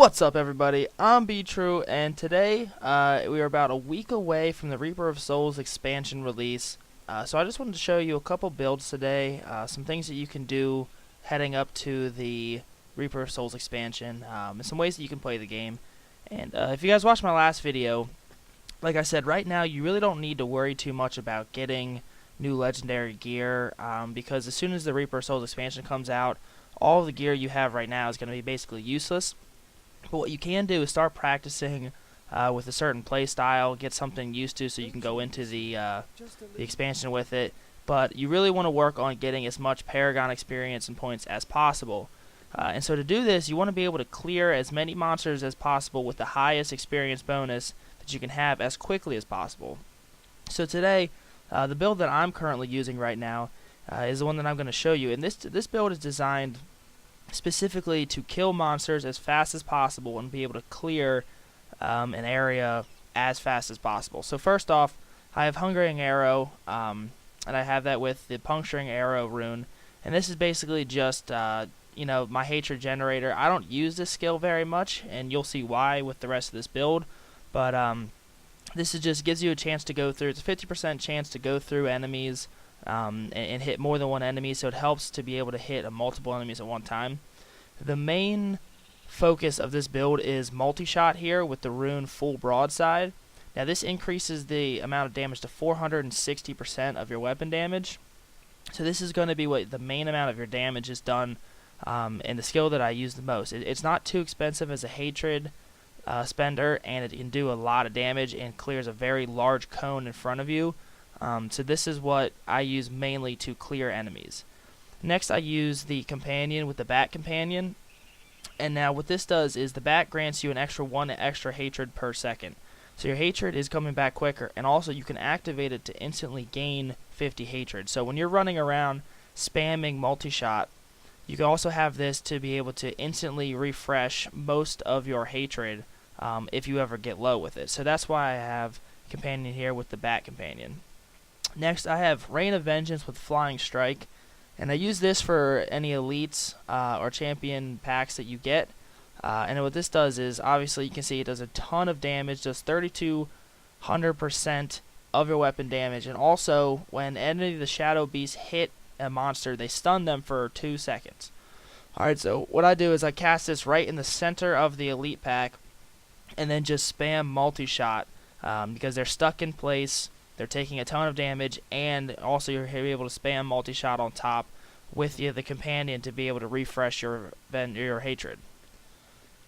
What's up, everybody? I'm B-True, and today we are about a week away from the Reaper of Souls expansion release. So I just wanted to show you a couple builds today, some things that you can do heading up to the Reaper of Souls expansion, and some ways that you can play the game. And if you guys watched my last video, like I said, right now you really don't need to worry too much about getting new legendary gear, because as soon as the Reaper of Souls expansion comes out, all of the gear you have right now is going to be basically useless. But what you can do is start practicing with a certain play style, get something used to so you can go into the expansion with it. But you really want to work on getting as much Paragon experience and points as possible. And so to do this, you want to be able to clear as many monsters as possible with the highest experience bonus that you can have as quickly as possible. So today, the build that I'm currently using right now is the one that I'm going to show you. And this build is designed specifically to kill monsters as fast as possible and be able to clear an area as fast as possible. So first off, I have Hungering Arrow, and I have that with the Puncturing Arrow rune, and this is basically just my hatred generator. I don't use this skill very much, and you'll see why with the rest of this build, but this is just gives you a chance to go through. It's a 50% chance to go through enemies and hit more than one enemy, so it helps to be able to hit multiple enemies at one time. The main focus of this build is multi-shot here with the rune Full Broadside. Now this increases the amount of damage to 460% of your weapon damage. So this is going to be what the main amount of your damage is done, and the skill that I use the most. It's not too expensive as a hatred spender, and it can do a lot of damage and clears a very large cone in front of you. So this is what I use mainly to clear enemies. Next, I use the companion with the Bat Companion, and now what this does is the Bat grants you an extra 1 extra hatred per second. So your hatred is coming back quicker, and also you can activate it to instantly gain 50 hatred. So when you're running around spamming multi-shot, you can also have this to be able to instantly refresh most of your hatred if you ever get low with it. So that's why I have Companion here with the Bat Companion. Next, I have Rain of Vengeance with Flying Strike, and I use this for any elites or champion packs that you get. And what this does is, obviously, you can see it does a ton of damage, does 3,200% of your weapon damage, and also when any of the Shadow Beasts hit a monster, they stun them for 2 seconds. Alright, so what I do is I cast this right in the center of the elite pack, and then just spam multi-shot because they're stuck in place. They're taking a ton of damage, and also you're able to spam multi-shot on top with the companion to be able to refresh your hatred.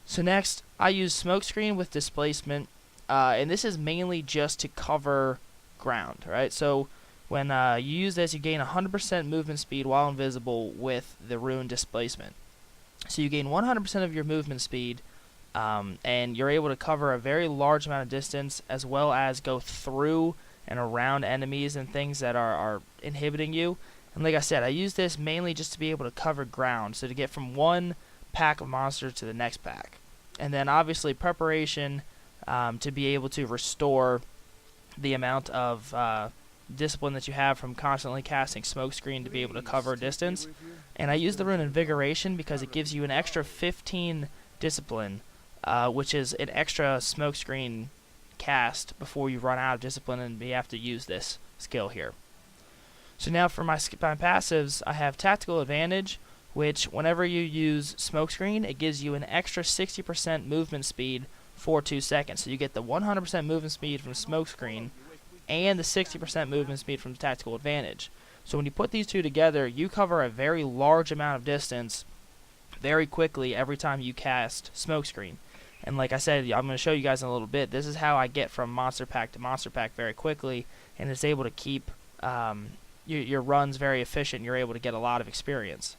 So next, I use Smokescreen with Displacement, and this is mainly just to cover ground, right? So when you use this, you gain 100% movement speed while invisible with the rune Displacement. So you gain 100% of your movement speed, and you're able to cover a very large amount of distance, as well as go through and around enemies and things that are inhibiting you. And like I said, I use this mainly just to be able to cover ground, so to get from one pack of monsters to the next pack. And then obviously Preparation to be able to restore the amount of discipline that you have from constantly casting Smokescreen to be able to cover distance. And I use the rune Invigoration because it gives you an extra 15 discipline, which is an extra Smokescreen cast before you run out of discipline and you have to use this skill here. So now for my passives, I have Tactical Advantage, which whenever you use Smokescreen, it gives you an extra 60% movement speed for 2 seconds. So you get the 100% movement speed from Smokescreen and the 60% movement speed from Tactical Advantage. So when you put these two together, you cover a very large amount of distance very quickly every time you cast Smokescreen. And like I said, I'm going to show you guys in a little bit, this is how I get from monster pack to monster pack very quickly, and it's able to keep your runs very efficient. You're able to get a lot of experience.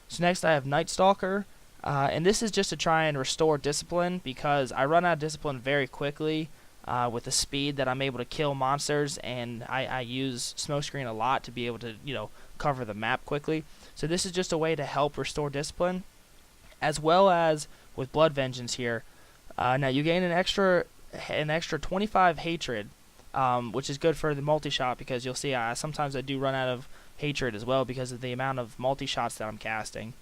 So next I have Night Stalker, and this is just to try and restore discipline, because I run out of discipline very quickly with the speed that I'm able to kill monsters, and I use Smokescreen a lot to be able to cover the map quickly. So this is just a way to help restore discipline, as well as with Blood Vengeance here. Now you gain an extra 25 hatred, which is good for the multi-shot, because you'll see sometimes I do run out of hatred as well because of the amount of multi-shots that I'm casting.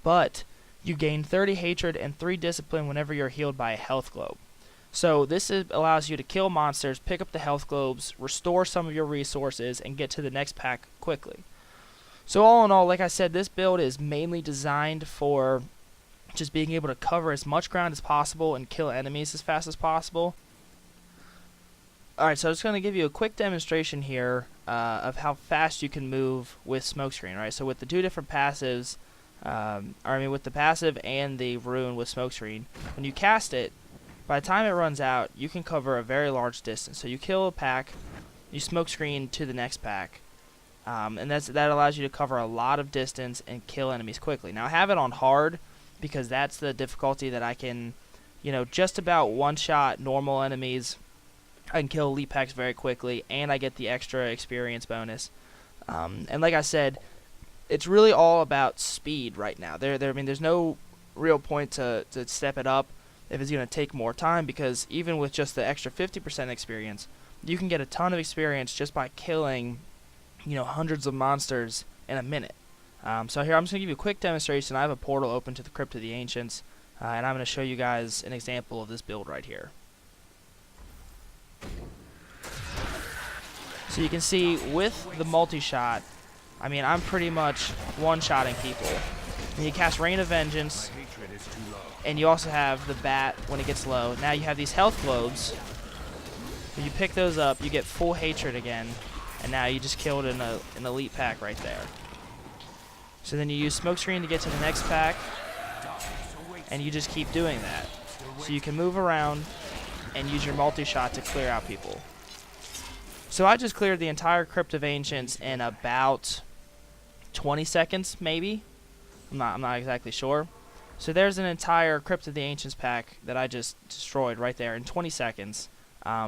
But You gain 30 hatred and 3 discipline whenever you're healed by a health globe. So this allows you to kill monsters, pick up the health globes, restore some of your resources, and get to the next pack quickly. So all in all, like I said, this build is mainly designed for just being able to cover as much ground as possible and kill enemies as fast as possible. Alright, so I'm just going to give you a quick demonstration here of how fast you can move with Smokescreen. Right, so with the 2 different passives, with the passive and the rune with Smokescreen, when you cast it, by the time it runs out, you can cover a very large distance. So you kill a pack, you Smokescreen to the next pack, and that allows you to cover a lot of distance and kill enemies quickly. Now I have it on hard because that's the difficulty that I can, just about one-shot normal enemies. I can kill elite packs very quickly, and I get the extra experience bonus. And like I said, it's really all about speed right now. There's no real point to step it up if it's going to take more time, because even with just the extra 50% experience, you can get a ton of experience just by killing, hundreds of monsters in a minute. So here I'm just going to give you a quick demonstration. I have a portal open to the Crypt of the Ancients, and I'm going to show you guys an example of this build right here. So you can see with the multi-shot, I'm pretty much one-shotting people. And you cast Rain of Vengeance, and you also have the bat when it gets low. Now you have these health globes. When you pick those up, you get full hatred again, and now you just killed an elite pack right there. So then you use Smokescreen to get to the next pack, and you just keep doing that. So you can move around and use your multi-shot to clear out people. So I just cleared the entire Crypt of Ancients in about 20 seconds, maybe. I'm not exactly sure. So there's an entire Crypt of the Ancients pack that I just destroyed right there in 20 seconds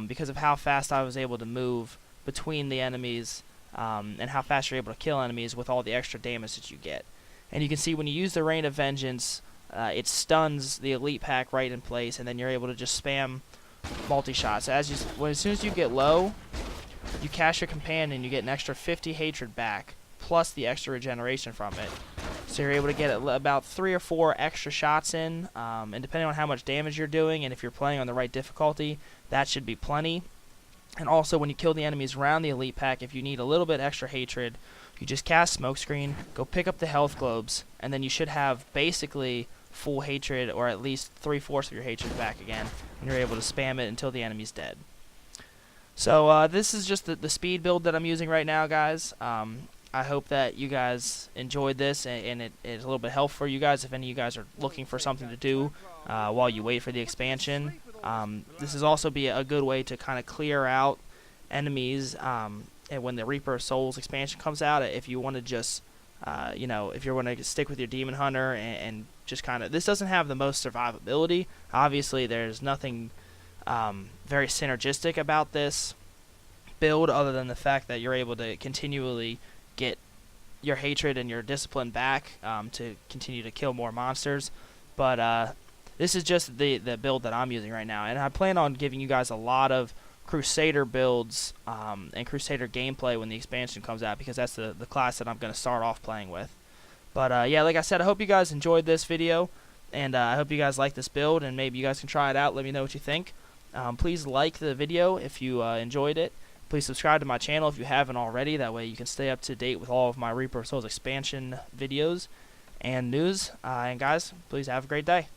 because of how fast I was able to move between the enemies and how fast you're able to kill enemies with all the extra damage that you get. And you can see when you use the Rain of Vengeance, it stuns the elite pack right in place, and then you're able to just spam multi-shots. As soon as you get low, you cast your companion and you get an extra 50 hatred back, plus the extra regeneration from it. So you're able to get about 3 or 4 extra shots in, and depending on how much damage you're doing and if you're playing on the right difficulty, that should be plenty. And also when you kill the enemies around the elite pack, if you need a little bit extra hatred, you just cast Smokescreen, go pick up the health globes, and then you should have basically full hatred, or at least 3/4 of your hatred back again, and you're able to spam it until the enemy's dead. So this is just the speed build that I'm using right now, guys. I hope that you guys enjoyed this, and it is a little bit helpful for you guys if any of you guys are looking for something to do while you wait for the expansion. This is also be a good way to kind of clear out enemies and when the Reaper of Souls expansion comes out, if you want to just if you want to stick with your Demon Hunter and just kind of, this doesn't have the most survivability. Obviously there's nothing very synergistic about this build other than the fact that you're able to continually get your hatred and your discipline back to continue to kill more monsters. But this is just the build that I'm using right now, and I plan on giving you guys a lot of Crusader builds and Crusader gameplay when the expansion comes out, because that's the class that I'm going to start off playing with. But yeah, like I said, I hope you guys enjoyed this video, and I hope you guys like this build, and maybe you guys can try it out. Let me know what you think. Please like the video if you enjoyed it. Please subscribe to my channel if you haven't already. That way you can stay up to date with all of my Reaper of Souls expansion videos and news. And guys, please have a great day.